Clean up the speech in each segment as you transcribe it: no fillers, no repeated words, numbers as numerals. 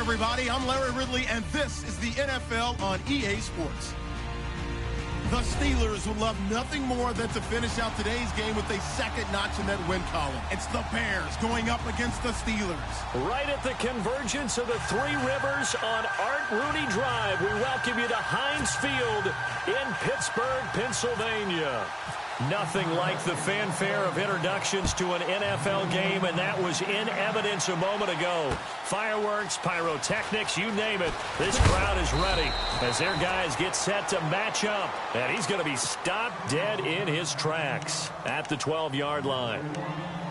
everybody. I'm Larry Ridley, and this is the NFL on EA Sports. The Steelers would love nothing more than to finish out today's game with a second notch in that win column. It's the Bears going up against the Steelers. Right at the convergence of the Three Rivers on Art Rooney Drive, we welcome you to Heinz Field in Pittsburgh, Pennsylvania. Nothing like the fanfare of introductions to an NFL game, and that was in evidence a moment ago. Fireworks, pyrotechnics, you name it. This crowd is ready as their guys get set to match up. And he's going to be stopped dead in his tracks at the 12-yard line.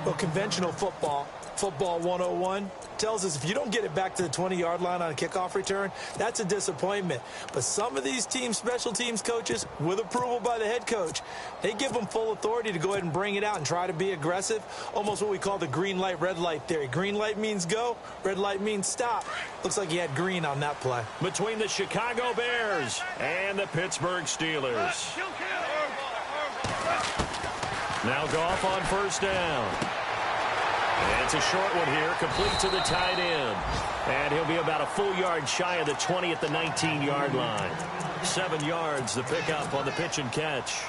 Well, conventional football 101, tells us if you don't get it back to the 20-yard line on a kickoff return, that's a disappointment. But some of these teams, special teams coaches, with approval by the head coach, they give them full authority to go ahead and bring it out and try to be aggressive, almost what we call the green light, red light theory. Green light means go, red light means stop. Looks like he had green on that play. Between the Chicago Bears and the Pittsburgh Steelers. Now Goff on first down. And it's a short one here, complete to the tight end. And he'll be about a full yard shy of the 20 at the 19-yard line. 7 yards, the pickup on the pitch and catch.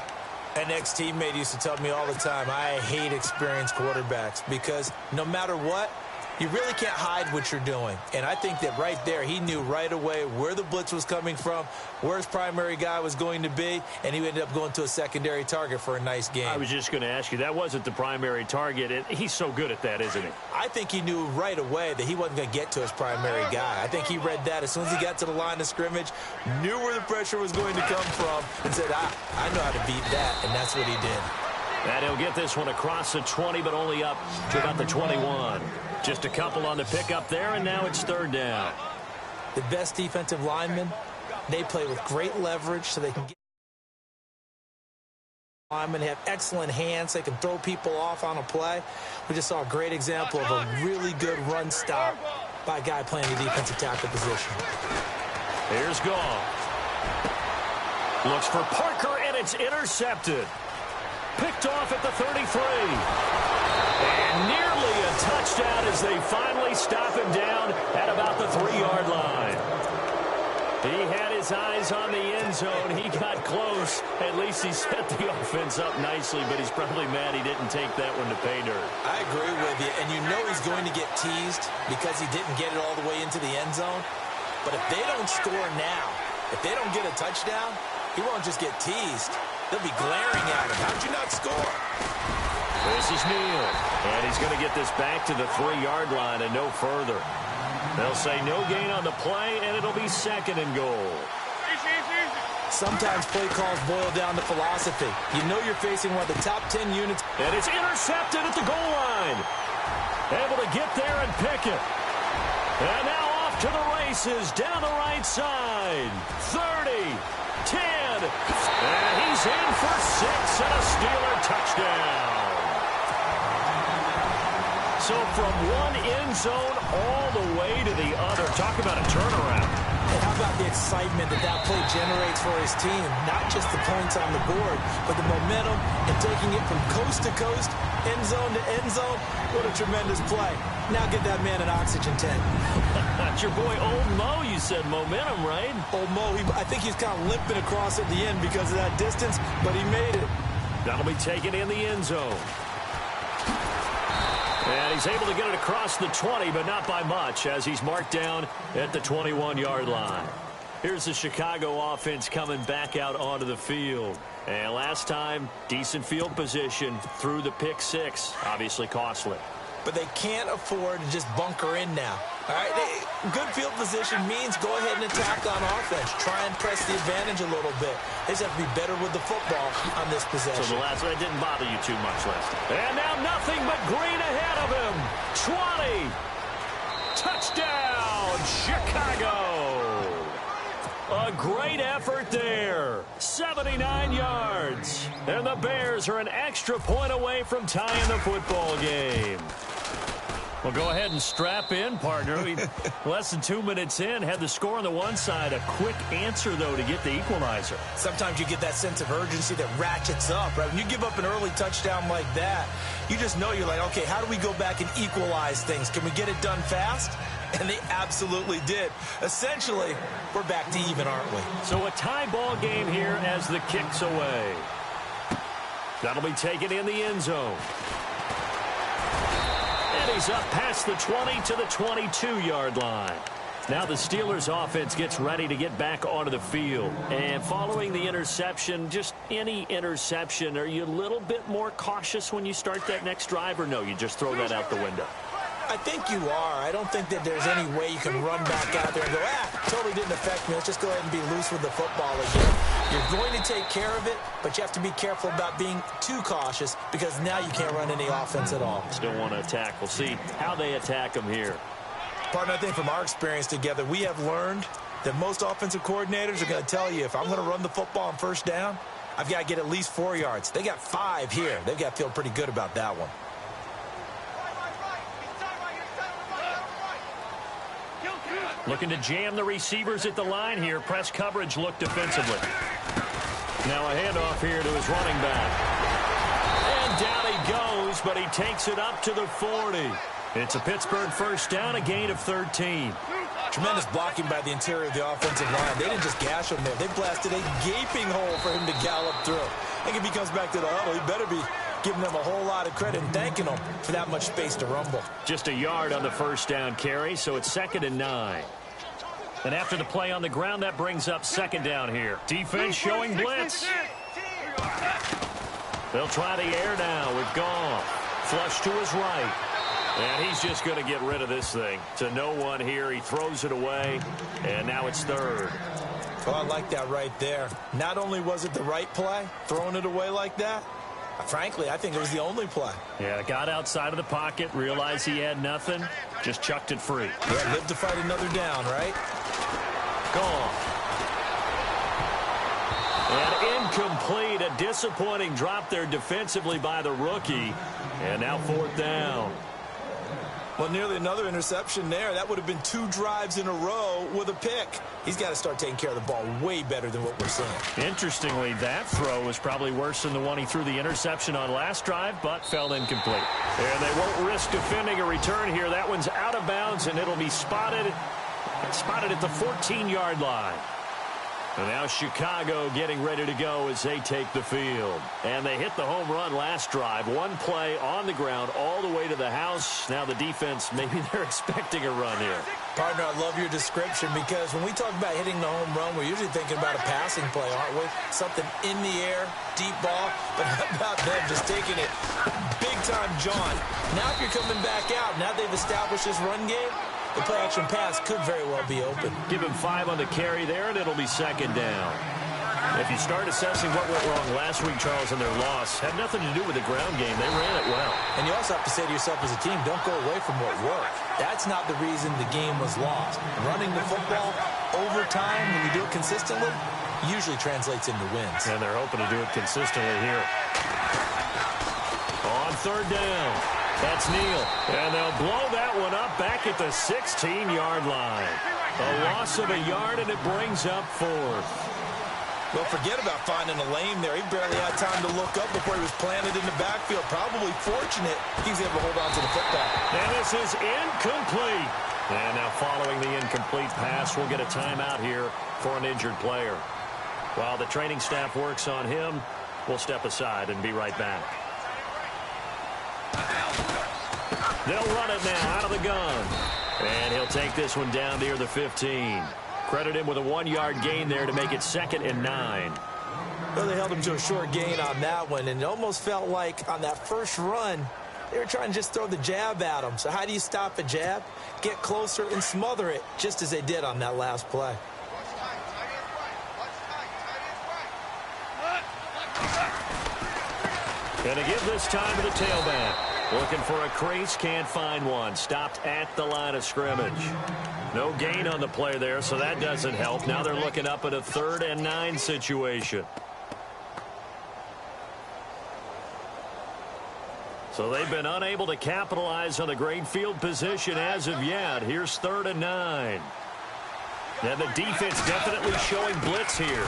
An ex-teammate used to tell me all the time, I hate experienced quarterbacks because no matter what, you really can't hide what you're doing. And I think that right there, he knew right away where the blitz was coming from, where his primary guy was going to be, and he ended up going to a secondary target for a nice game. I was just going to ask you, that wasn't the primary target. And he's so good at that, isn't he? I think he knew right away that he wasn't going to get to his primary guy. I think he read that as soon as he got to the line of scrimmage, knew where the pressure was going to come from, and said, I know how to beat that, and that's what he did. And he'll get this one across the 20, but only up to about the 21. Just a couple on the pickup there, and now it's third down. The best defensive linemen, they play with great leverage so they can get linemen, have excellent hands. They can throw people off on a play. We just saw a great example of a really good run stop by a guy playing the defensive tackle position. Here's Goff. Looks for Parker, and it's intercepted. Picked off at the 33. And nearly a touchdown as they finally stop him down at about the 3-yard line. He had his eyes on the end zone. He got close. At least he set the offense up nicely, but he's probably mad he didn't take that one to pay dirt. I agree with you, and you know he's going to get teased because he didn't get it all the way into the end zone. But if they don't score now, if they don't get a touchdown, he won't just get teased. They'll be glaring at him. How'd you not score? This is Neal, and he's going to get this back to the 3-yard line and no further. They'll say no gain on the play, and it'll be second and goal. Sometimes play calls boil down to philosophy. You know you're facing one of the top 10 units. And it's intercepted at the goal line. Able to get there and pick it. And now off to the races down the right side. 30, 10, and he's in for 6 and a Steeler touchdown. So from one end zone all the way to the other. Talk about a turnaround. And how about the excitement that play generates for his team? Not just the points on the board, but the momentum and taking it from coast to coast, end zone to end zone. What a tremendous play. Now get that man an oxygen tent. That's your boy Old Mo, you said. Momentum, right? Old Mo, I think he's kind of limping across at the end because of that distance, but he made it. That'll be taken in the end zone. And he's able to get it across the 20, but not by much, as he's marked down at the 21-yard line. Here's the Chicago offense coming back out onto the field. And last time, decent field position through the pick 6. Obviously costly. But they can't afford to just bunker in now. All right, good field position means go ahead and attack on offense. Try and press the advantage a little bit. They just have to be better with the football on this possession. So the last one didn't bother you too much last time. And now nothing but green ahead of him. 20. Touchdown, Chicago. A great effort there. 79 yards. And the Bears are an extra point away from tying the football game. Well, go ahead and strap in, partner. Less than 2 minutes in, had the score on the one side. A quick answer, though, to get the equalizer. Sometimes you get that sense of urgency that ratchets up, right? When you give up an early touchdown like that, you just know you're like, okay, how do we go back and equalize things? Can we get it done fast? And they absolutely did. Essentially, we're back to even, aren't we? So a tie ball game here as the kick's away. That'll be taken in the end zone. And he's up past the 20 to the 22-yard line. Now the Steelers offense gets ready to get back onto the field. And following the interception, just any interception, are you a little bit more cautious when you start that next drive, or no, you just throw that out the window? I think you are. I don't think that there's any way you can run back out there and go, totally didn't affect me. Let's just go ahead and be loose with the football again. You're going to take care of it, but you have to be careful about being too cautious because now you can't run any offense at all. Still want to attack. We'll see how they attack them here. Partner, I think from our experience together, we have learned that most offensive coordinators are going to tell you, if I'm going to run the football on first down, I've got to get at least 4 yards. They got 5 here. They've got to feel pretty good about that one. Looking to jam the receivers at the line here. Press coverage look defensively. Now a handoff here to his running back. And down he goes, but he takes it up to the 40. It's a Pittsburgh first down, a gain of 13. Tremendous blocking by the interior of the offensive line. They didn't just gash him there. They blasted a gaping hole for him to gallop through. I think if he comes back to the huddle, he better be giving them a whole lot of credit and thanking them for that much space to rumble. Just a yard on the first down carry, so it's 2nd and 9. And after the play on the ground, that brings up 2nd down here. Defense showing blitz. They'll try the air now with Goff. Flush to his right. And he's just going to get rid of this thing. To no one here. He throws it away. And now it's 3rd. Well, I like that right there. Not only was it the right play, throwing it away like that, frankly, I think it was the only play. Yeah, got outside of the pocket, realized he had nothing, just chucked it free. Yeah, live to fight another down, right? Gone. And incomplete. A disappointing drop there defensively by the rookie. And now 4th down. Well, nearly another interception there. That would have been 2 drives in a row with a pick. He's got to start taking care of the ball way better than what we're seeing. Interestingly, that throw was probably worse than the one he threw the interception on last drive, but fell incomplete. And they won't risk defending a return here. That one's out of bounds, and it'll be spotted at the 14-yard line. And now Chicago getting ready to go as they take the field. And they hit the home run last drive. 1 play on the ground all the way to the house. Now the defense, maybe they're expecting a run here. Partner, I love your description because when we talk about hitting the home run, we're usually thinking about a passing play, aren't we? Something in the air, deep ball. But how about them just taking it big-time jaunt? Now if you're coming back out, now they've established this run game, the play-action pass could very well be open. Give him 5 on the carry there, and it'll be 2nd down. If you start assessing what went wrong last week, Charles, in their loss, had nothing to do with the ground game. They ran it well. And you also have to say to yourself as a team, don't go away from what worked. That's not the reason the game was lost. Running the football over time, when you do it consistently, usually translates into wins. And they're hoping to do it consistently here. On 3rd down. That's Neal. And they'll blow that one up back at the 16-yard line. A loss of a yard, and it brings up 4th. Well, forget about finding a lane there. He barely had time to look up before he was planted in the backfield. Probably fortunate he was able to hold on to the football. And this is incomplete. And now following the incomplete pass, we'll get a timeout here for an injured player. While the training staff works on him, we'll step aside and be right back. They'll run it now out of the gun. And he'll take this one down near the 15. Credit him with a 1-yard gain there to make it 2nd and 9. Well, they held him to a short gain on that one, and it almost felt like on that first run, they were trying to just throw the jab at him. So how do you stop a jab? Get closer and smother it, just as they did on that last play. Going to give this time to the tailback. Looking for a crease, can't find one. Stopped at the line of scrimmage. No gain on the play there, so that doesn't help. Now they're looking up at a 3rd and 9 situation. So they've been unable to capitalize on the great field position as of yet. Here's 3rd and 9. And the defense definitely showing blitz here.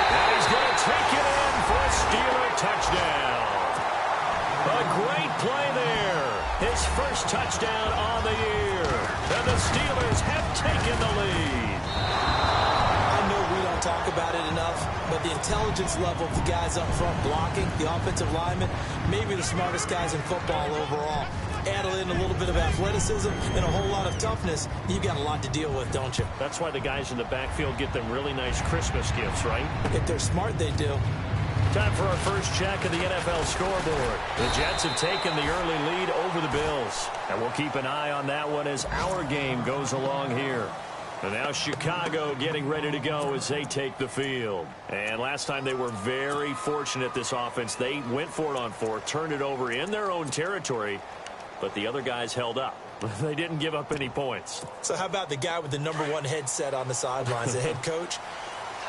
And he's going to take it in for a Steeler touchdown. A great play there. his first touchdown on the year. And the Steelers have taken the lead. I know we don't talk about it enough, but the intelligence level of the guys up front blocking, the offensive linemen, maybe the smartest guys in football overall. Add in a little bit of athleticism and a whole lot of toughness, you've got a lot to deal with, don't you? That's why the guys in the backfield get them really nice Christmas gifts, right? If they're smart, they do. Time for our first check of the NFL scoreboard. The Jets have taken the early lead over the Bills. And we'll keep an eye on that one as our game goes along here. And now Chicago getting ready to go as they take the field. And last time they were very fortunate, this offense. They went for it on fourth, turned it over in their own territory, but the other guys held up. They didn't give up any points. So how about the guy with the #1 headset on the sidelines, the head coach?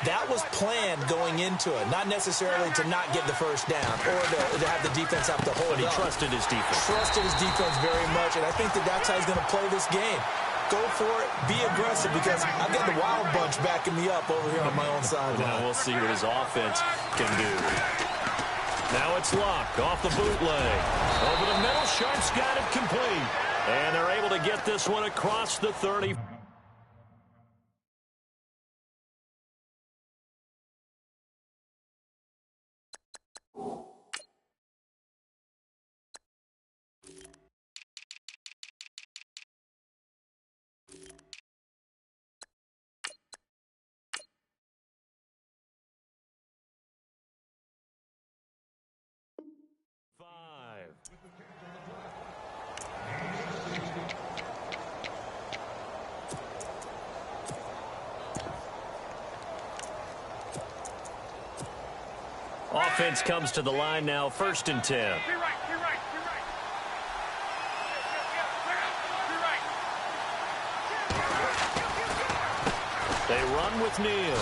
That was planned going into it, not necessarily to not get the first down or to have the defense have to hold But he up. trusted his defense. Trusted his defense very much, and I think that's how he's going to play this game. Go for it, be aggressive, because I've got the Wild Bunch backing me up over here on my own sideline. Now we'll see what his offense can do. Now it's Luck off the bootleg. Over the middle, Sharp's got it complete. And they're able to get this one across the 30. Offense comes to the line now, 1st and 10. They run with Neal.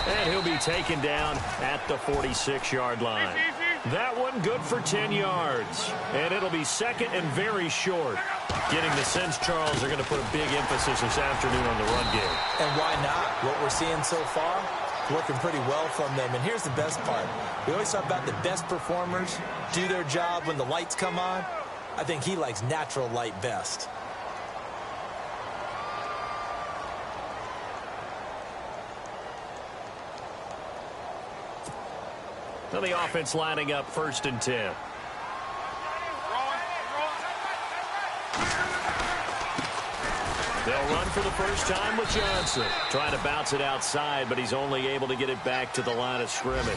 And he'll be taken down at the 46-yard line. That one good for 10 yards. And it'll be 2nd and very short. Getting the sense, Charles, are going to put a big emphasis this afternoon on the run game. And why not? What we're seeing so far, working pretty well from them. And here's the best part. We always talk about the best performers do their job when the lights come on. I think he likes natural light best. Now the offense lining up 1st and 10. They'll run for the first time with Johnson. Trying to bounce it outside, but he's only able to get it back to the line of scrimmage.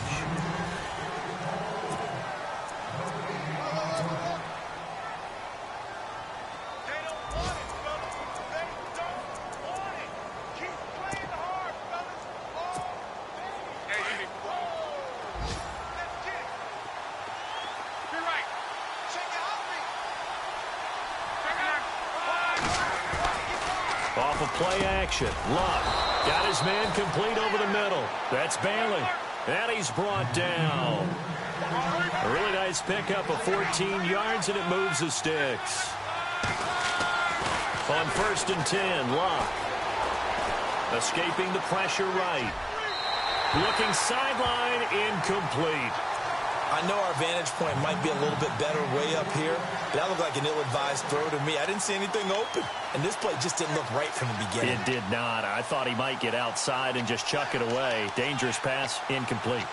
Off of play action. Luck got his man complete over the middle. That's Bailey. And he's brought down. A really nice pickup of 14 yards, and it moves the sticks. On 1st and 10, Luck. Escaping the pressure right. Looking sideline, incomplete. I know our vantage point might be a little bit better way up here, but that looked like an ill-advised throw to me. I didn't see anything open, and this play just didn't look right from the beginning. It did not. I thought he might get outside and just chuck it away. Dangerous pass, incomplete.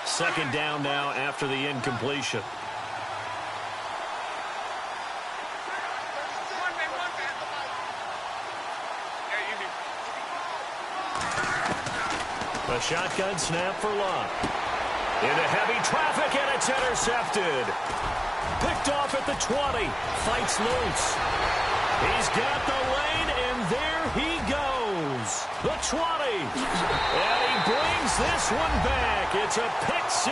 2nd down now after the incompletion. A shotgun snap for Luck. Into heavy traffic, and it's intercepted. Picked off at the 20. Fights loose. He's got the lane, and there he goes. The 20. And he brings this one back. It's a pick 6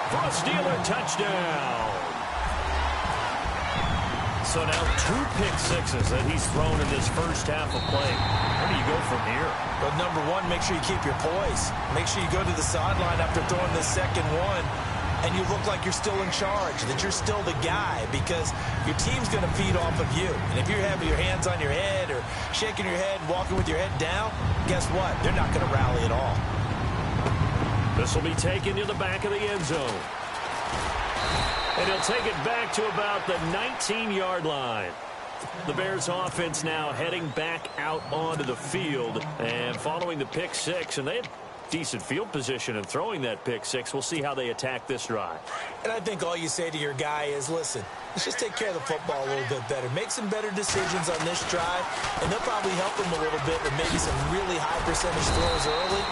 for a Steeler touchdown. So now 2 pick sixes that he's thrown in this first half of play. Where do you go from here? But number one, make sure you keep your poise. Make sure you go to the sideline after throwing the second one, and you look like you're still in charge, that you're still the guy, because your team's going to feed off of you. And if you're having your hands on your head or shaking your head, walking with your head down, guess what? They're not going to rally at all. This will be taken to the back of the end zone. And he'll take it back to about the 19-yard line. The Bears offense now heading back out onto the field and following the pick six, and they had decent field position and throwing that pick six. We'll see how they attack this drive. And I think all you say to your guy is, listen, let's just take care of the football a little bit better. Make some better decisions on this drive, and they'll probably help him a little bit with maybe some really high percentage throws early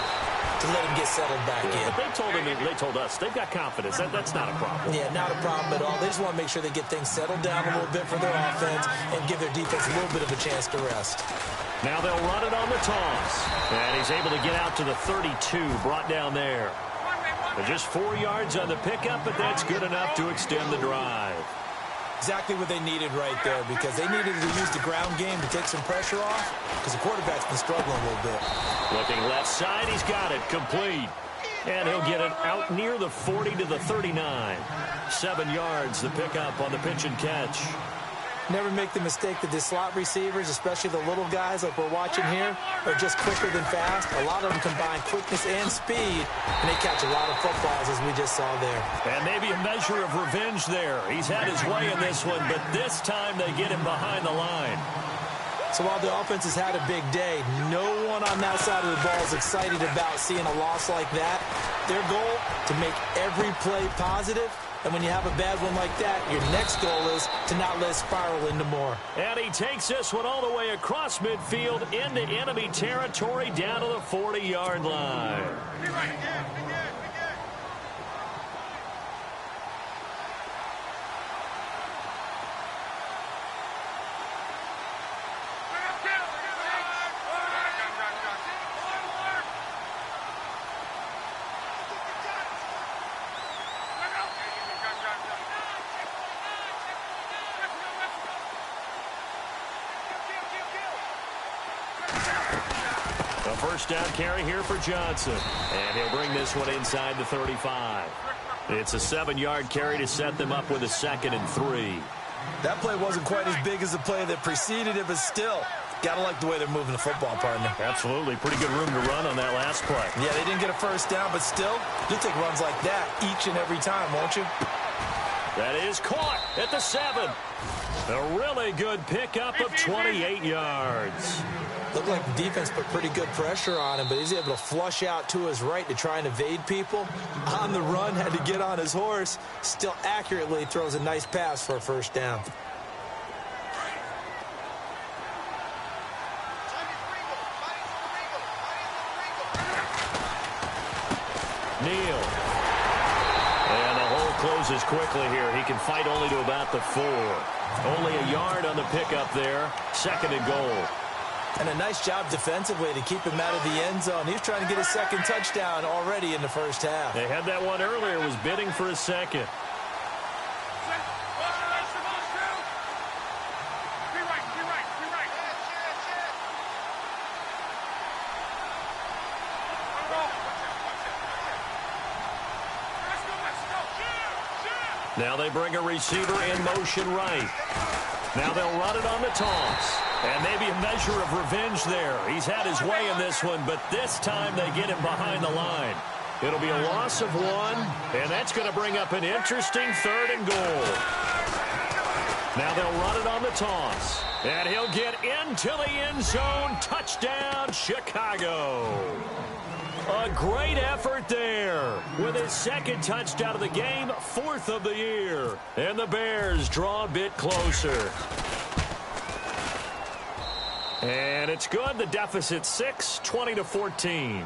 to let him get settled back in. But they told us they've got confidence. That's not a problem. Yeah, not a problem at all. They just want to make sure they get things settled down a little bit for their offense and give their defense a little bit of a chance to rest. Now they'll run it on the toss. And he's able to get out to the 32, brought down there. But just 4 yards on the pickup, but that's good enough to extend the drive. Exactly what they needed right there, because they needed to use the ground game to take some pressure off, because the quarterback's been struggling a little bit. Looking left side, he's got it, complete. And he'll get it out near the 40 to the 39. 7 yards, the pickup on the pitch and catch. Never make the mistake that the slot receivers, especially the little guys like we're watching here, are just quicker than fast. A lot of them combine quickness and speed, and they catch a lot of footballs, as we just saw there. And maybe a measure of revenge there. He's had his way in this one, but this time they get him behind the line. So while the offense has had a big day, no one on that side of the ball is excited about seeing a loss like that. Their goal, to make every play positive. And when you have a bad one like that, your next goal is to not let it spiral into more. And he takes this one all the way across midfield into enemy territory down to the 40-yard line. A first down carry here for Johnson. And he'll bring this one inside the 35. It's a 7-yard carry to set them up with a 2nd and 3. That play wasn't quite as big as the play that preceded it, but still, gotta like the way they're moving the football, partner. Absolutely. Pretty good room to run on that last play. Yeah, they didn't get a first down, but still, you'll take runs like that each and every time, won't you? That is caught at the 7. A really good pickup of 28 yards. Looked like the defense put pretty good pressure on him, but he's able to flush out to his right to try and evade people. On the run, had to get on his horse. Still accurately throws a nice pass for a first down. Neal. And the hole closes quickly here. He can fight only to about the 4. Only a yard on the pickup there. 2nd and goal. And a nice job defensively to keep him out of the end zone. He's trying to get his 2nd touchdown already in the first half. They had that one earlier, was bidding for a 2nd. Now they bring a receiver in motion right. Now they'll run it on the toss. And maybe a measure of revenge there. He's had his way in this one, but this time they get him behind the line. It'll be a loss of 1, and that's going to bring up an interesting 3rd and goal. Now they'll run it on the toss. And he'll get into the end zone. Touchdown, Chicago. A great effort there with his 2nd touchdown of the game, 4th of the year. And the Bears draw a bit closer. And it's good. The deficit 6, 20-14.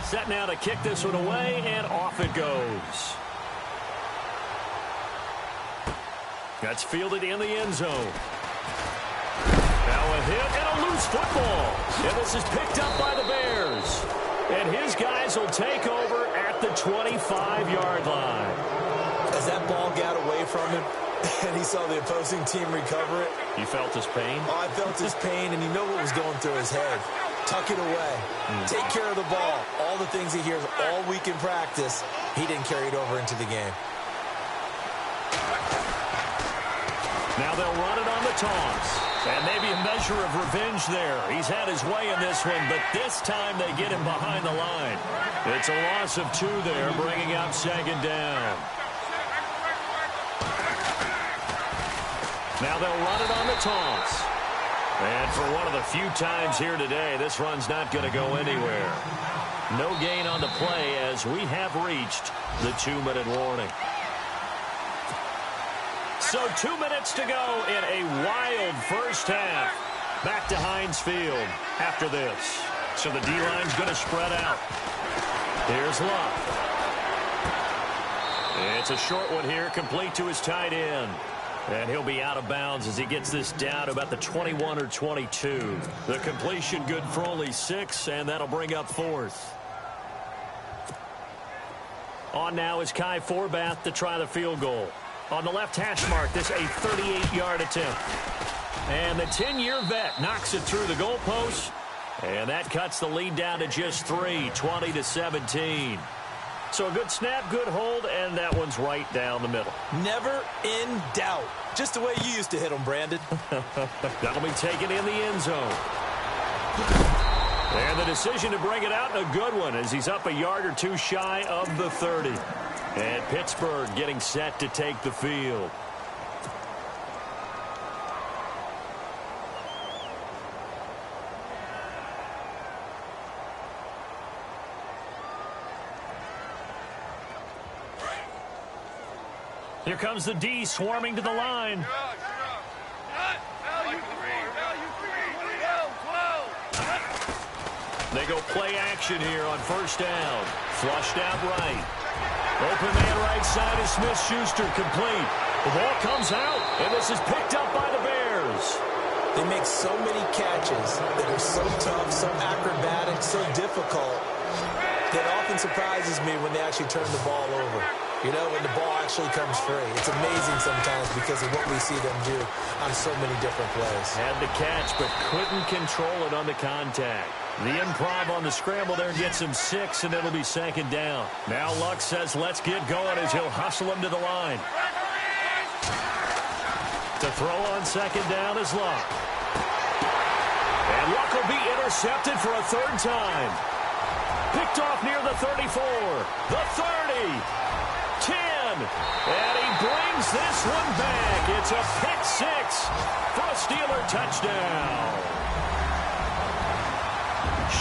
Set now to kick this one away, and off it goes. That's fielded in the end zone. Now a hit and a loose football. And this is picked up by the Bears. And his guys will take over at the 25-yard line. As that ball got away from him and he saw the opposing team recover it. You felt his pain? Oh, I felt his pain, and you know what was going through his head. Tuck it away. Take care of the ball. All the things he hears all week in practice. he didn't carry it over into the game. Now they'll run it on the toss. And maybe a measure of revenge there. He's had his way in this one, but this time they get him behind the line. It's a loss of 2 there, bringing up second down. Now they'll run it on the toss. And for one of the few times here today, this run's not going to go anywhere. No gain on the play as we have reached the 2-minute warning. So 2 minutes to go in a wild first half. Back to Heinz Field after this. So the D-line's going to spread out. Here's Luck. It's a short one here, complete to his tight end. And he'll be out of bounds as he gets this down to about the 21 or 22. The completion good for only 6, and that'll bring up 4th. On now is Kai Forbath to try the field goal. On the left hash mark, this a 38-yard attempt. And the 10-year vet knocks it through the goalpost. And that cuts the lead down to just 3, 20-17. So a good snap, good hold, and that one's right down the middle. Never in doubt. Just the way you used to hit them, Brandon. That'll be taken in the end zone. And the decision to bring it out, a good one, as he's up a yard or 2 shy of the 30. And Pittsburgh getting set to take the field. Here comes the D swarming to the line. They go play action here on first down. Flushed out right. Open man right side is Smith-Schuster, complete. The ball comes out, and this is picked up by the Bears. They make so many catches that are so tough, so acrobatic, so difficult. That often surprises me when they actually turn the ball over. You know, when the ball actually comes free. It's amazing sometimes because of what we see them do on so many different plays. Had the catch, but couldn't control it on the contact. The improv on the scramble there gets him 6, and it'll be second down. Now Luck says, let's get going as he'll hustle him to the line. To throw on second down is Luck. And Luck will be intercepted for a 3rd time. Picked off near the 34, the 30, 10, and he brings this one back. It's a pick 6 for a Steeler touchdown.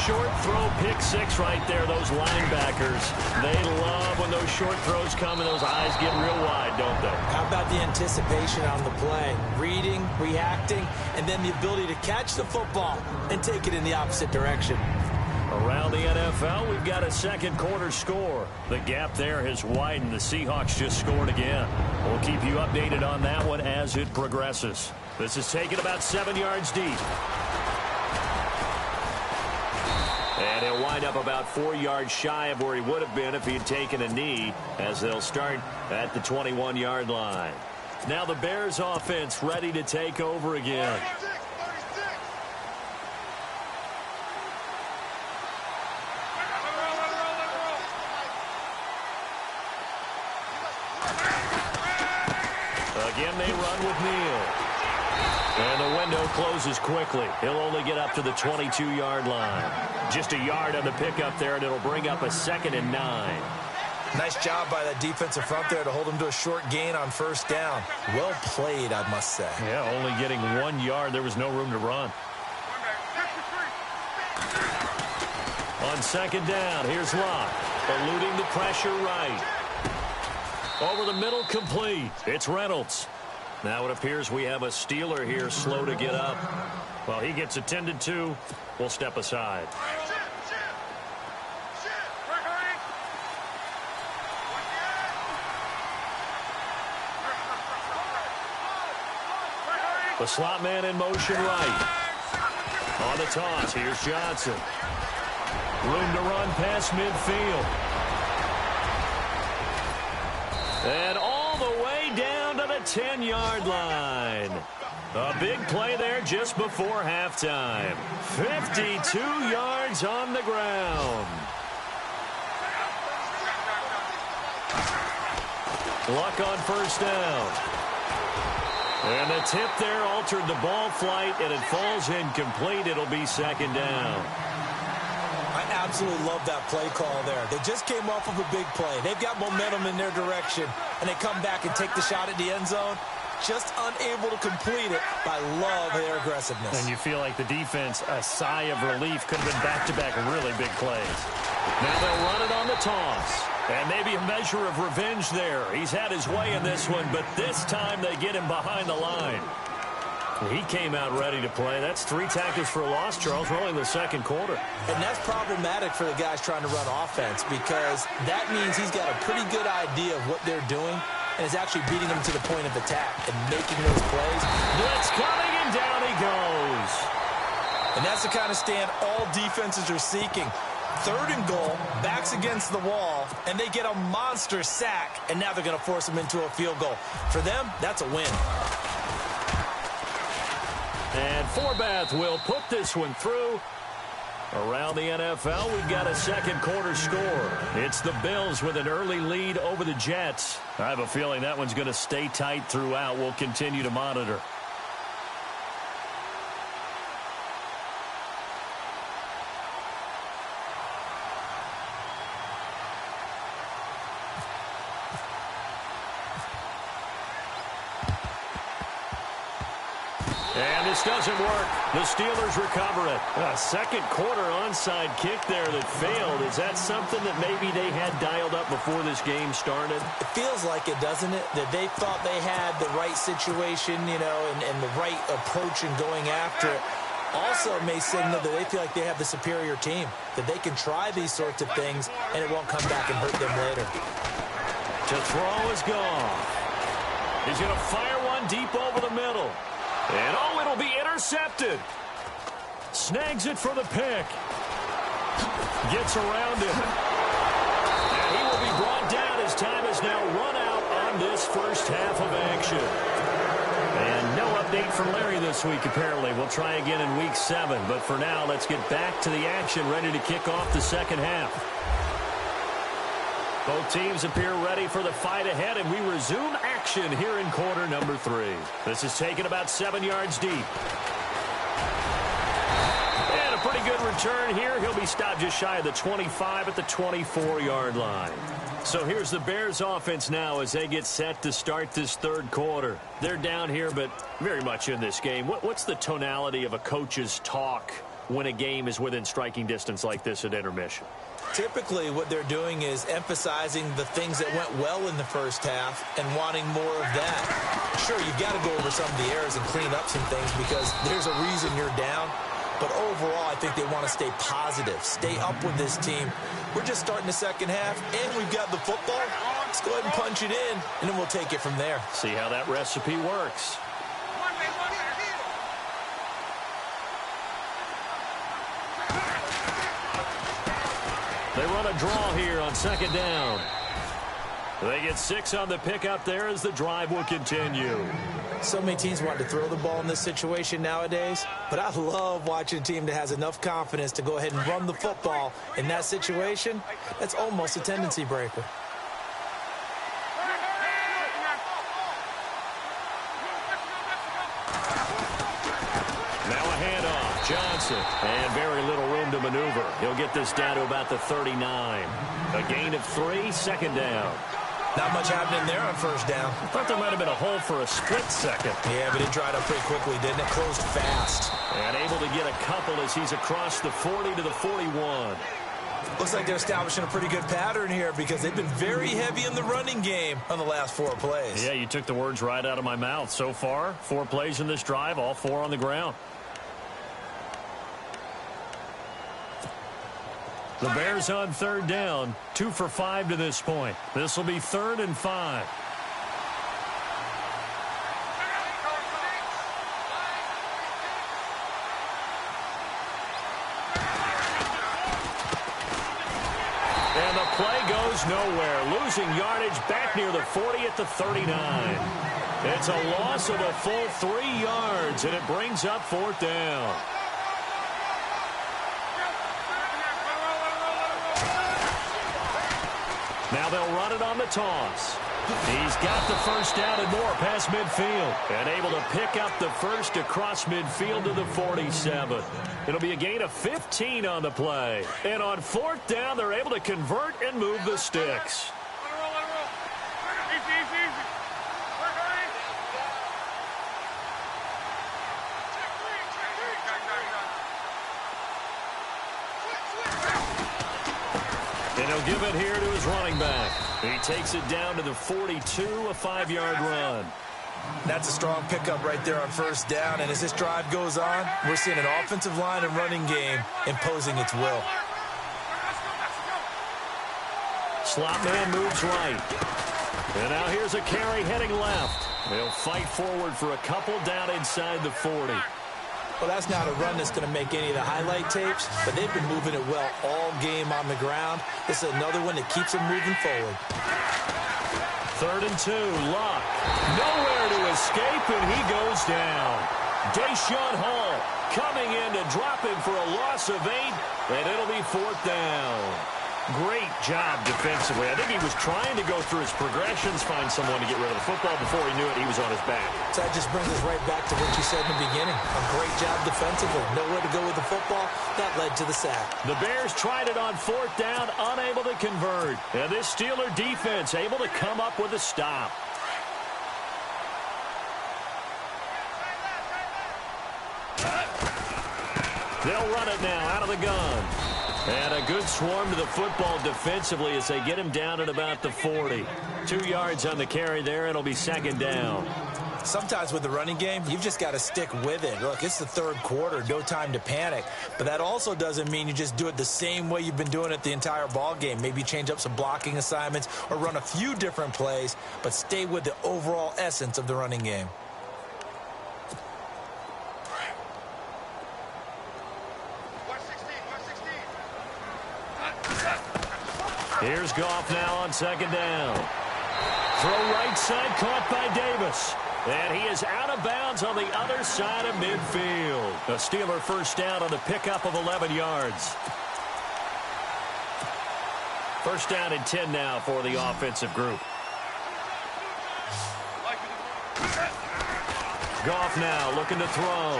Short throw, pick 6 right there. Those linebackers, they love when those short throws come and those eyes get real wide, don't they? How about the anticipation on the play? Reading, reacting, and then the ability to catch the football and take it in the opposite direction. Around the NFL, we've got a second quarter score. The gap there has widened. The Seahawks just scored again. We'll keep you updated on that one as it progresses. This is taken about 7 yards deep. And he'll wind up about 4 yards shy of where he would have been if he had taken a knee, as they'll start at the 21-yard line. Now the Bears offense ready to take over again. Again, they run with Neal. And the window closes quickly. He'll only get up to the 22-yard line. Just a yard on the pickup there, and it'll bring up a 2nd and 9. Nice job by that defensive front there to hold him to a short gain on first down. Well played, I must say. Yeah, only getting 1 yard. There was no room to run. On second down, here's Locke. Eluding the pressure right. Over the middle, complete. It's Reynolds. Now it appears we have a Steeler here slow to get up. Well, he gets attended to. We'll step aside. The slot man in motion right. On the toss, here's Johnson. Room to run past midfield. And all the way down to the 10-yard line. A big play there just before halftime. 52 yards on the ground. Luck on first down. And the tip there altered the ball flight, and it falls incomplete. It'll be second down. I absolutely love that play call there. They just came off of a big play. They've got momentum in their direction, and they come back and take the shot at the end zone. Just unable to complete it. I love their aggressiveness. And you feel like the defense, a sigh of relief, could have been back-to-back really big plays. Now they'll run it on the toss. And maybe a measure of revenge there. He's had his way in this one, but this time they get him behind the line. He came out ready to play. That's 3 tackles for a loss, Charles. We're only in the second quarter. And that's problematic for the guys trying to run offense because that means he's got a pretty good idea of what they're doing and is actually beating them to the point of attack and making those plays. Blitz coming, and down he goes. And that's the kind of stand all defenses are seeking. 3rd and goal, backs against the wall, and they get a monster sack, and now they're going to force them into a field goal. For them, that's a win. And Forbath will put this one through. Around the NFL, we've got a second quarter score. It's the Bills with an early lead over the Jets. I have a feeling that one's going to stay tight throughout. We'll continue to monitor. And this doesn't work. The Steelers recover it. A second quarter onside kick there that failed. Is that something that maybe they had dialed up before this game started? It feels like it, doesn't it? That they thought they had the right situation, you know, and the right approach in going after it. Also may signal that they feel like they have the superior team, that they can try these sorts of things and it won't come back and hurt them later. To throw is gone. He's going to fire one deep over the middle. And, oh, it'll be intercepted. Snags it for the pick. Gets around him. And he will be brought down as time has now run out on this first half of action. And no update from Larry this week, apparently. We'll try again in week 7. But for now, let's get back to the action, ready to kick off the second half. Both teams appear ready for the fight ahead, and we resume action here in quarter number 3. This is taken about 7 yards deep. And a pretty good return here. He'll be stopped just shy of the 25 at the 24-yard line. So here's the Bears offense now as they get set to start this third quarter. They're down here, but very much in this game. What's the tonality of a coach's talk when a game is within striking distance like this at intermission? Typically, what they're doing is emphasizing the things that went well in the first half and wanting more of that. Sure, you've got to go over some of the errors and clean up some things because there's a reason you're down. But overall, I think they want to stay positive, stay up with this team. We're just starting the second half, and we've got the football. Let's go ahead and punch it in, and then we'll take it from there. See how that recipe works. They run a draw here on second down. They get 6 on the pickup there as the drive will continue. So many teams want to throw the ball in this situation nowadays, but I love watching a team that has enough confidence to go ahead and run the football in that situation. That's almost a tendency breaker. Now a handoff. Johnson. And very little room to maneuver. He'll get this down to about the 39. A gain of 3, second down. Not much happening there on first down. I thought there might have been a hole for a split second. Yeah, but it dried up pretty quickly, didn't it? Closed fast. And able to get a couple as he's across the 40 to the 41. Looks like they're establishing a pretty good pattern here because they've been very heavy in the running game on the last 4 plays. Yeah, you took the words right out of my mouth. So far, 4 plays in this drive, all 4 on the ground. The Bears on third down, 2 for 5 to this point. This will be 3rd and 5. And the play goes nowhere. Losing yardage back near the 40 at the 39. It's a loss of a full 3 yards, and it brings up 4th down. Now they'll run it on the toss. He's got the first down and more past midfield. And able to pick up the first across midfield to the 47. It'll be a gain of 15 on the play. And on fourth down, they're able to convert and move the sticks. And he'll give it here to his running back. He takes it down to the 42, a 5-yard run. That's a strong pickup right there on first down. And as this drive goes on, we're seeing an offensive line and running game imposing its will. Slot man moves right. And now here's a carry heading left. They'll fight forward for a couple down inside the 40. Well, that's not a run that's going to make any of the highlight tapes, but they've been moving it well all game on the ground. This is another one that keeps them moving forward. 3rd and 2, Luck. Nowhere to escape, and he goes down. Deshaun Hall coming in to drop him for a loss of 8, and it'll be 4th down. Great job defensively. I think he was trying to go through his progressions, find someone to get rid of the football. Before he knew it, he was on his back. So that just brings us right back to what you said in the beginning. A great job defensively. Nowhere to go with the football. That led to the sack. The Bears tried it on 4th down, unable to convert. And this Steeler defense able to come up with a stop. They'll run it now out of the gun. And a good swarm to the football defensively as they get him down at about the 40. 2 yards on the carry there. It'll be 2nd down. Sometimes with the running game, you've just got to stick with it. Look, it's the 3rd quarter, no time to panic. But that also doesn't mean you just do it the same way you've been doing it the entire ball game. Maybe change up some blocking assignments or run a few different plays, but stay with the overall essence of the running game. Here's Goff now on 2nd down. Throw right side, caught by Davis. And he is out of bounds on the other side of midfield. A Steeler first down on the pickup of 11 yards. First down and 10 now for the offensive group. Goff now looking to throw.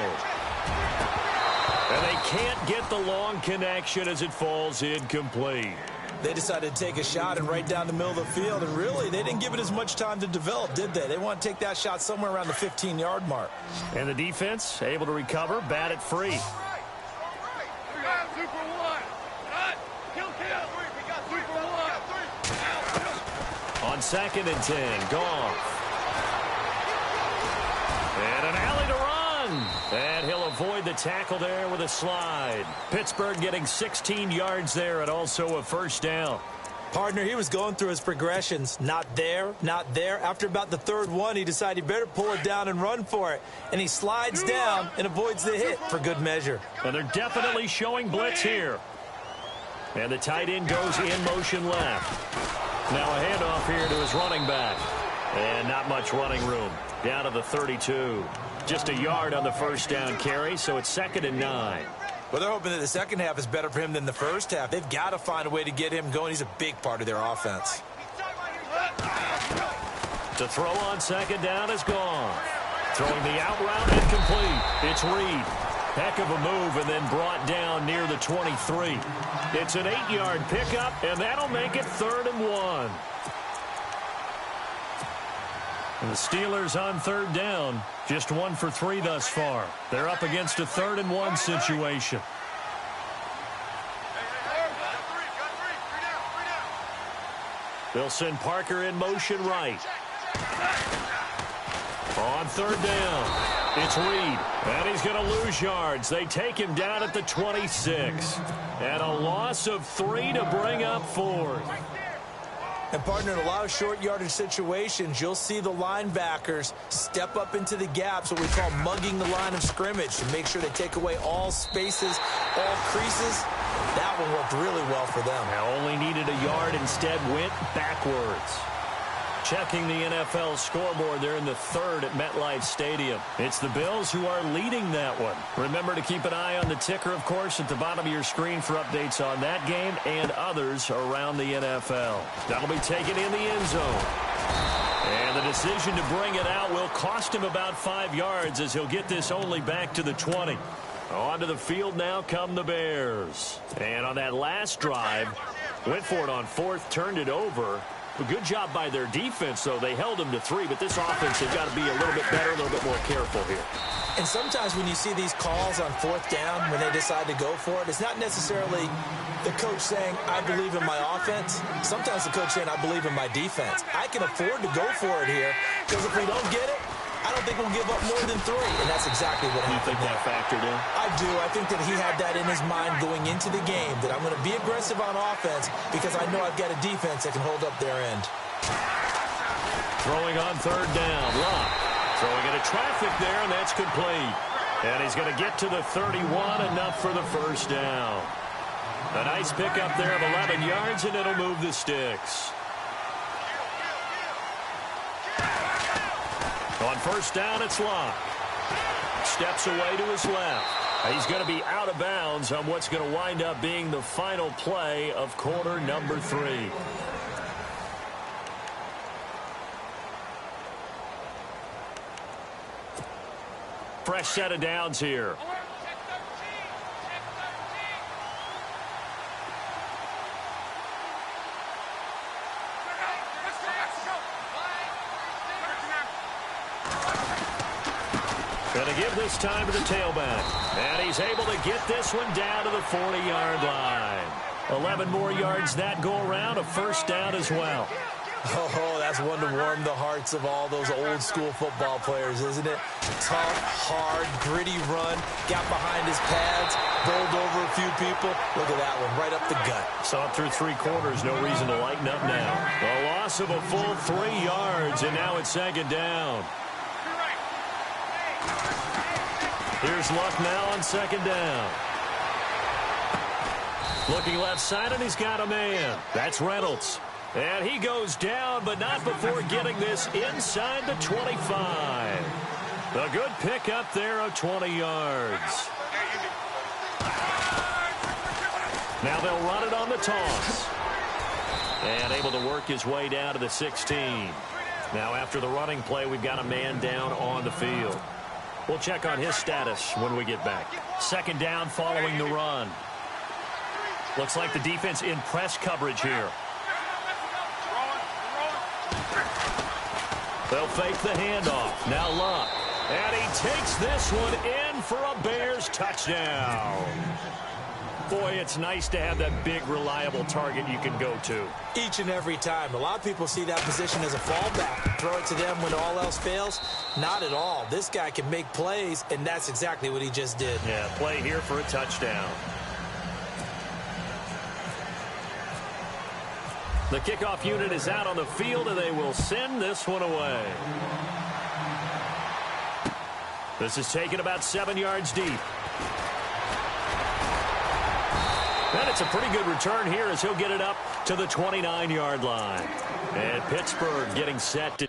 And they can't get the long connection as it falls incomplete. They decided to take a shot and right down the middle of the field, and really, they didn't give it as much time to develop, did they? They want to take that shot somewhere around the 15-yard mark. And the defense able to recover, bat it free. On 2nd and 10, Goff. And an alley to run. And he'll avoid the tackle there with a slide. Pittsburgh getting 16 yards there and also a first down. Partner, he was going through his progressions. Not there, not there. After about the 3rd one, he decided he better pull it down and run for it. And he slides down and avoids the hit for good measure. And they're definitely showing blitz here. And the tight end goes in motion left. Now a handoff here to his running back. And not much running room. Down to the 32. Just a yard on the first down carry, so it's 2nd and 9. Well, they're hoping that the second half is better for him than the first half. They've got to find a way to get him going. He's a big part of their offense. To throw on 2nd down is gone. Throwing the out route incomplete. It's Reed. Heck of a move and then brought down near the 23. It's an 8-yard pickup, and that'll make it 3rd and 1. And the Steelers on 3rd down, just 1 for 3 thus far. They're up against a 3rd and 1 situation. They'll send Parker in motion right. On 3rd down, it's Reed, and he's going to lose yards. They take him down at the 26. And a loss of 3 to bring up 4th. And, partner, in a lot of short yardage situations, you'll see the linebackers step up into the gaps, what we call mugging the line of scrimmage, to make sure they take away all spaces, all creases. That one worked really well for them. Now only needed a yard, instead went backwards. Checking the NFL scoreboard, they're in the 3rd at MetLife Stadium. It's the Bills who are leading that one. Remember to keep an eye on the ticker, of course, at the bottom of your screen for updates on that game and others around the NFL. That'll be taken in the end zone. And the decision to bring it out will cost him about 5 yards as he'll get this only back to the 20. Onto the field now come the Bears. And on that last drive, went for it on fourth, turned it over. A good job by their defense, though. They held them to 3, but this offense has got to be a little bit better, a little bit more careful here. And sometimes when you see these calls on fourth down, when they decide to go for it, it's not necessarily the coach saying, I believe in my offense. Sometimes the coach saying, I believe in my defense. I can afford to go for it here because if we don't get it, I don't think we'll give up more than 3, and that's exactly what happened. You think that factored in? I do. I think that he had that in his mind going into the game, that I'm going to be aggressive on offense because I know I've got a defense that can hold up their end. Throwing on third down. Locke throwing into traffic there, and that's complete. And he's going to get to the 31, enough for the first down. A nice pickup there of 11 yards, and it'll move the sticks. On first down, it's Locke. Steps away to his left. He's going to be out of bounds on what's going to wind up being the final play of quarter number 3. Fresh set of downs here. Going to give this time to the tailback. And he's able to get this one down to the 40-yard line. 11 more yards that go around, a first down as well. Oh, that's one to warm the hearts of all those old-school football players, isn't it? Tough, hard, gritty run, got behind his pads, bowled over a few people. Look at that one, right up the gut. Saw it through 3 quarters, no reason to lighten up now. A loss of a full 3 yards, and now it's second down. Here's Luck now on second down. Looking left side, and he's got a man. That's Reynolds. And he goes down, but not before getting this inside the 25. A good pickup there of 20 yards. Now they'll run it on the toss. And able to work his way down to the 16. Now after the running play, we've got a man down on the field. We'll check on his status when we get back. Second down following the run. Looks like the defense in press coverage here. They'll fake the handoff. Now Luck. And he takes this one in for a Bears touchdown. Boy, it's nice to have that big, reliable target you can go to. Each and every time. A lot of people see that position as a fallback. Throw it to them when all else fails. Not at all. This guy can make plays, and that's exactly what he just did. Yeah, play here for a touchdown. The kickoff unit is out on the field, and they will send this one away. This is taken about 7 yards deep. And it's a pretty good return here as he'll get it up to the 29-yard line. And Pittsburgh getting set to...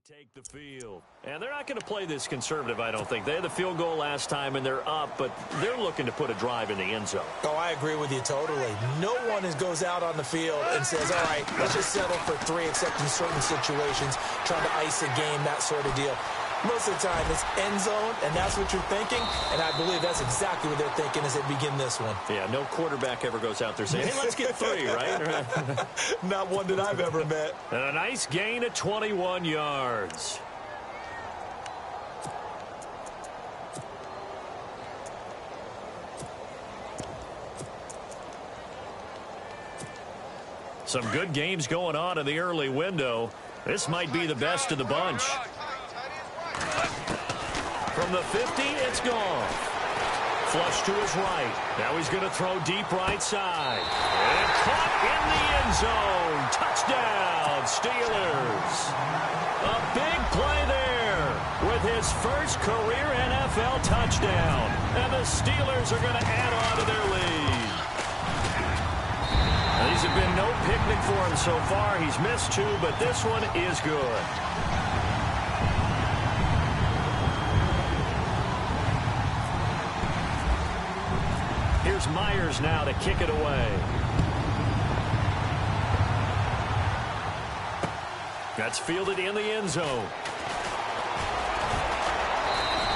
take the field. And they're not going to play this conservative, I don't think. They had the field goal last time, and they're up, but they're looking to put a drive in the end zone. Oh, I agree with you totally. No one goes out on the field and says, all right, let's just settle for 3, except in certain situations, trying to ice a game, that sort of deal. Most of the time, it's end zone, and that's what you're thinking, and I believe that's exactly what they're thinking as they begin this one. Yeah, no quarterback ever goes out there saying, hey, let's get 3, right? Not one that I've ever met. And a nice gain of 21 yards. Some good games going on in the early window. This might be the best of the bunch. From the 50, it's gone. Flush to his right. Now he's going to throw deep right side. And caught in the end zone. Touchdown, Steelers. A big play there with his first career NFL touchdown. And the Steelers are going to add on to their lead. Now, these have been no picnic for him so far. He's missed 2, but this one is good. Here's Myers now to kick it away. That's fielded in the end zone.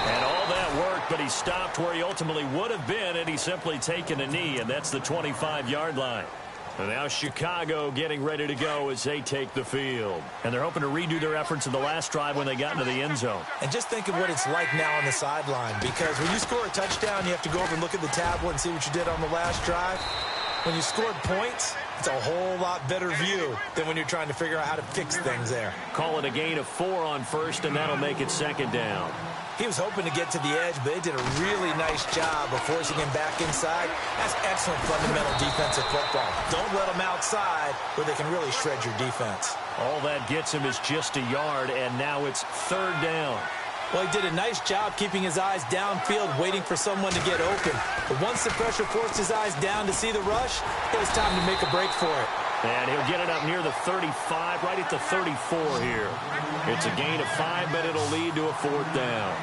And all that work, but he stopped where he ultimately would have been, and he's simply taken a knee, and that's the 25-yard line. And now Chicago getting ready to go as they take the field. And they're hoping to redo their efforts in the last drive when they got into the end zone. And just think of what it's like now on the sideline, because when you score a touchdown, you have to go over and look at the tablet and see what you did on the last drive. When you scored points, it's a whole lot better view than when you're trying to figure out how to fix things there. Call it a gain of 4 on first, and that'll make it second down. He was hoping to get to the edge, but they did a really nice job of forcing him back inside. That's excellent fundamental defensive football. Don't let them outside where they can really shred your defense. All that gets him is just a yard, and now it's third down. Well, he did a nice job keeping his eyes downfield, waiting for someone to get open. But once the pressure forced his eyes down to see the rush, it was time to make a break for it. And he'll get it up near the 35, right at the 34 here. It's a gain of 5, but it'll lead to a fourth down.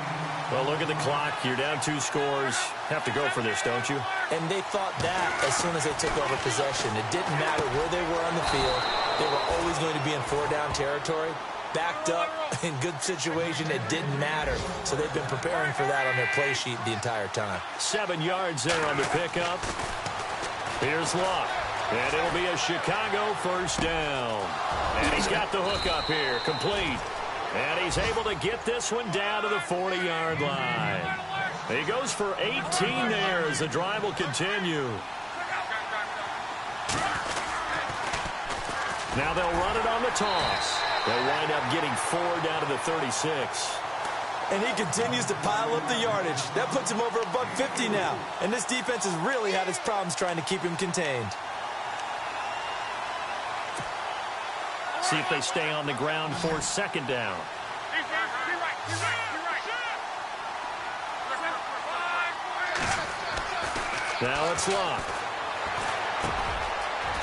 Well, look at the clock. You're down 2 scores. Have to go for this, don't you? And they thought that as soon as they took over possession. It didn't matter where they were on the field. They were always going to be in 4-down territory. Backed up in good situation, it didn't matter. So they've been preparing for that on their play sheet the entire time. 7 yards there on the pickup. Here's Luck. And it'll be a Chicago first down. And he's got the hook up here, complete. And he's able to get this one down to the 40-yard line. He goes for 18 there as the drive will continue. Now they'll run it on the toss. They'll wind up getting 4 down to the 36. And he continues to pile up the yardage. That puts him over $150 now. And this defense has really had its problems trying to keep him contained. See if they stay on the ground for second down. Now it's Luck.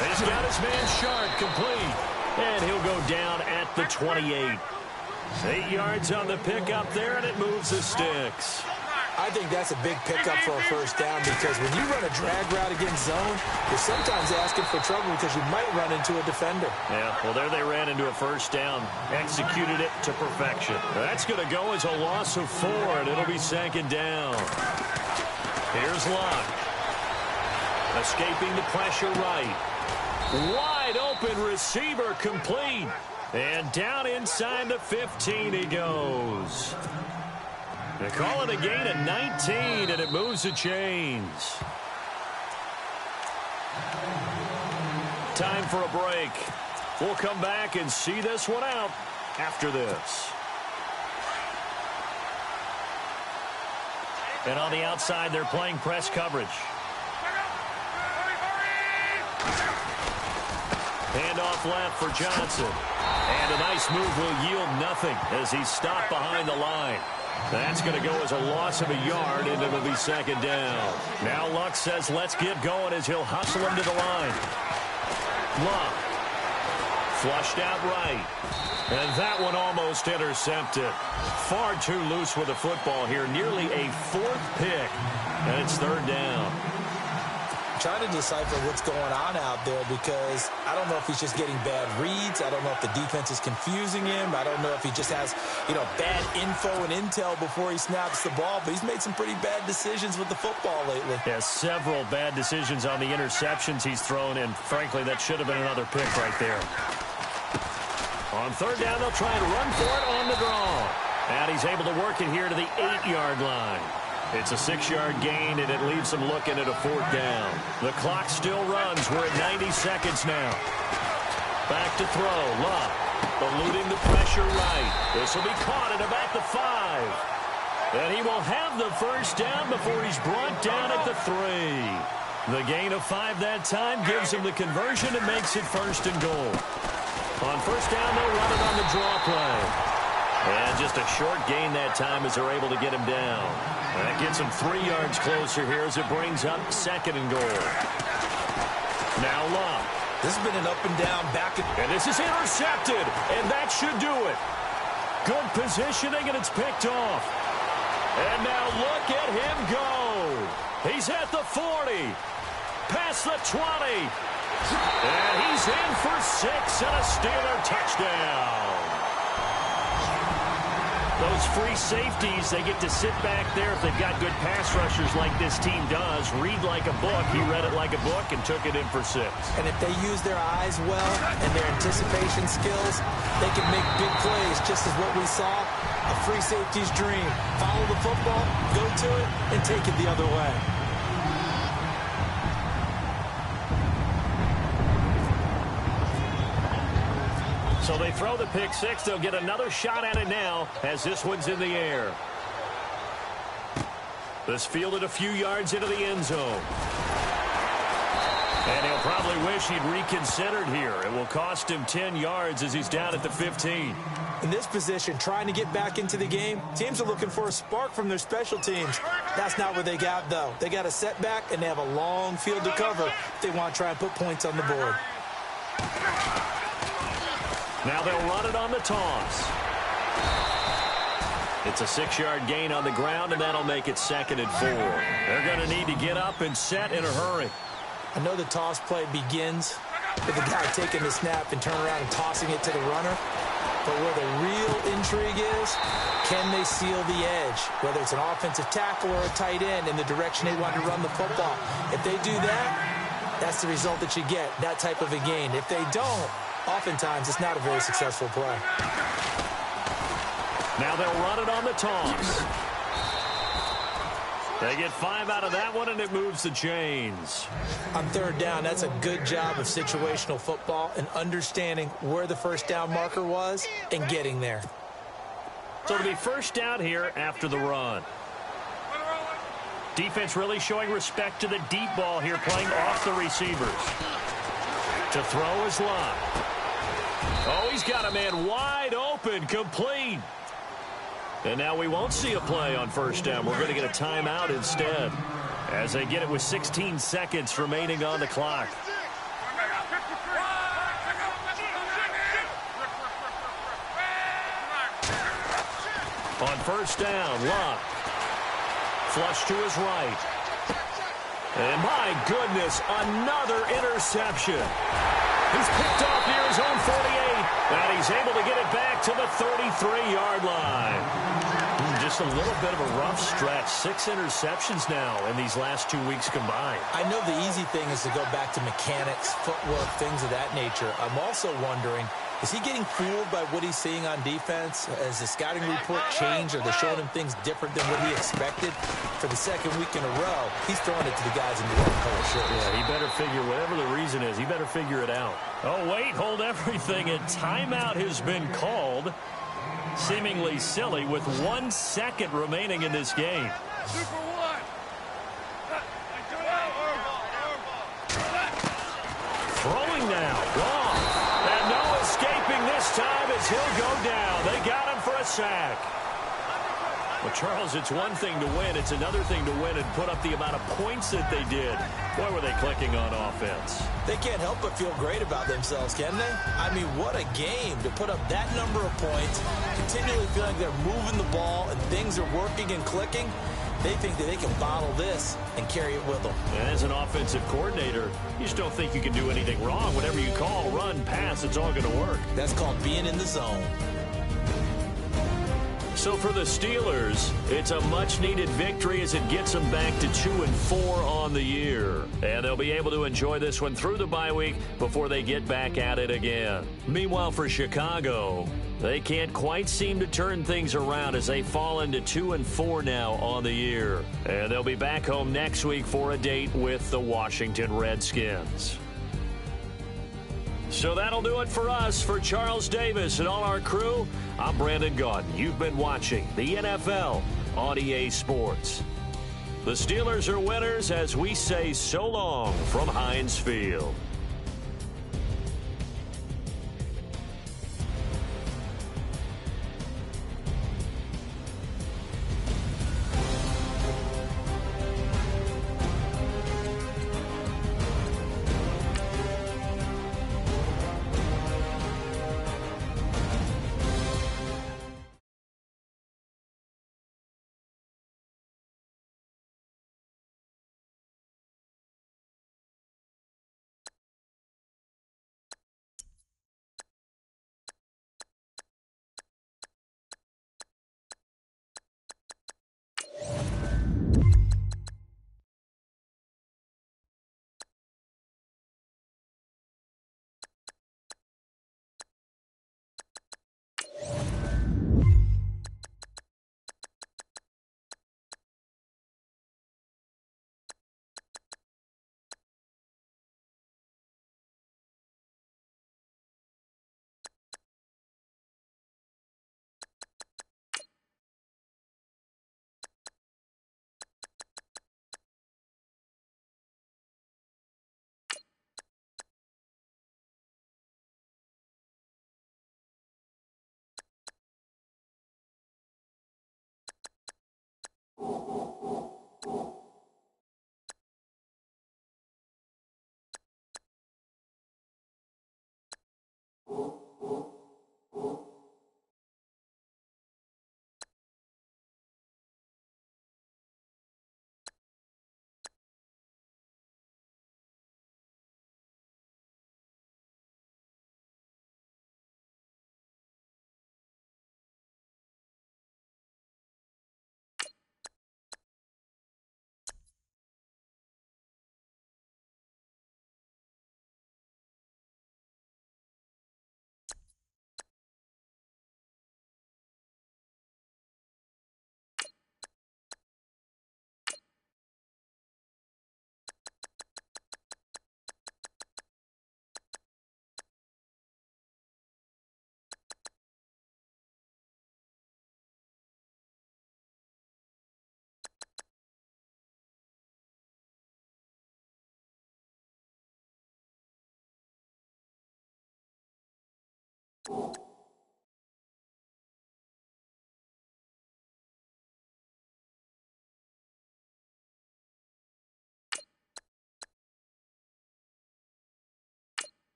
He's got his man Sharp complete. And he'll go down at the 28. 8 yards on the pickup there, and it moves the sticks. I think that's a big pickup for a first down, because when you run a drag route against zone, you're sometimes asking for trouble because you might run into a defender. Yeah, well, there they ran into a first down. Executed it to perfection. That's going to go as a loss of 4, and it'll be second down. Here's Luck. Escaping the pressure right. Wide open receiver complete. And down inside the 15 he goes. They call it a gain of 19, and it moves the chains. Time for a break. We'll come back and see this one out after this. And on the outside, they're playing press coverage. Handoff left for Johnson. And a nice move will yield nothing as he's stopped behind the line. That's going to go as a loss of a yard, and it'll be second down. Now Luck says let's get going as he'll hustle him to the line. Luck. Flushed out right. And that one almost intercepted. Far too loose with the football here. Nearly a 4th pick. And it's third down. Trying to decipher what's going on out there, because I don't know if he's just getting bad reads. I don't know if the defense is confusing him. I don't know if he just has, bad info and intel before he snaps the ball. But he's made some pretty bad decisions with the football lately. Yeah, several bad decisions on the interceptions he's thrown, and frankly, that should have been another pick right there. On third down, they'll try and run for it on the draw. And he's able to work it here to the 8-yard line. It's a 6-yard gain, and it leaves them looking at a 4th down. The clock still runs. We're at 90 seconds now. Back to throw. Luck eluding the pressure right. This will be caught at about the 5. And he will have the first down before he's brought down at the 3. The gain of 5 that time gives him the conversion and makes it 1st and goal. On first down, they'll run it on the draw play. And just a short gain that time as they're able to get him down. That gets him 3 yards closer here as it brings up 2nd and goal. Now Love. This has been an up and down, back and this is intercepted, and that should do it. Good positioning, and it's picked off. And now look at him go. He's at the 40, past the 20, and he's in for 6 and a Steeler touchdown. Those free safeties, they get to sit back there if they've got good pass rushers like this team does. Read like a book. He read it like a book and took it in for 6. And if they use their eyes well and their anticipation skills, they can make big plays, just as what we saw, a free safety's dream. Follow the football, go to it, and take it the other way. So they throw the pick 6. They'll get another shot at it now as this one's in the air. This fielded a few yards into the end zone. And he'll probably wish he'd reconsidered here. It will cost him 10 yards as he's down at the 15. In this position, trying to get back into the game, teams are looking for a spark from their special teams. That's not what they got, though. They got a setback, and they have a long field to cover if they want to try and put points on the board. Now they'll run it on the toss. It's a 6-yard gain on the ground, and that'll make it 2nd and 4. They're going to need to get up and set in a hurry. I know the toss play begins with the guy taking the snap and turning around and tossing it to the runner. But where the real intrigue is, can they seal the edge? Whether it's an offensive tackle or a tight end in the direction they want to run the football. If they do that, that's the result that you get, that type of a gain. If they don't, oftentimes it's not a very successful play. Now they'll run it on the toss. They get 5 out of that one, and it moves the chains. On 3rd down, that's a good job of situational football and understanding where the first down marker was and getting there. So it'll be first down here after the run. Defense really showing respect to the deep ball here, playing off the receivers. To throw is Love. Oh, he's got a man wide open, complete. And now we won't see a play on first down. We're going to get a timeout instead as they get it with 16 seconds remaining on the clock. On first down, Love. Flush to his right. And my goodness, another interception. He's picked off near his own 48, and he's able to get it back to the 33-yard line. Just a little bit of a rough stretch. 6 interceptions now in these last 2 weeks combined. I know the easy thing is to go back to mechanics, footwork, things of that nature. I'm also wondering, is he getting fooled by what he's seeing on defense? Has the scouting report changed? Are they showing him things different than what he expected? For the 2nd week in a row, he's throwing it to the guys in the red color shirts. Yeah, he better figure, whatever the reason is, he better figure it out. Oh, wait, hold everything. A timeout has been called. Seemingly silly with 1 second remaining in this game. Throwing now. Long. And no escaping this time as he'll go down. They got him for a sack. Well, Charles, it's one thing to win. It's another thing to win and put up the amount of points that they did. Boy, were they clicking on offense. They can't help but feel great about themselves, can they? I mean, what a game to put up that number of points, continually feeling like they're moving the ball and things are working and clicking. They think that they can bottle this and carry it with them. And as an offensive coordinator, you just don't think you can do anything wrong. Whatever you call, run, pass, it's all going to work. That's called being in the zone. So for the Steelers, it's a much-needed victory as it gets them back to 2-4 on the year. And they'll be able to enjoy this one through the bye week before they get back at it again. Meanwhile, for Chicago, they can't quite seem to turn things around as they fall into 2-4 now on the year. And they'll be back home next week for a date with the Washington Redskins. So that'll do it for us. For Charles Davis and all our crew, I'm Brandon Gaudin. You've been watching the NFL on EA Sports. The Steelers are winners as we say so long from Heinz Field.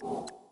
You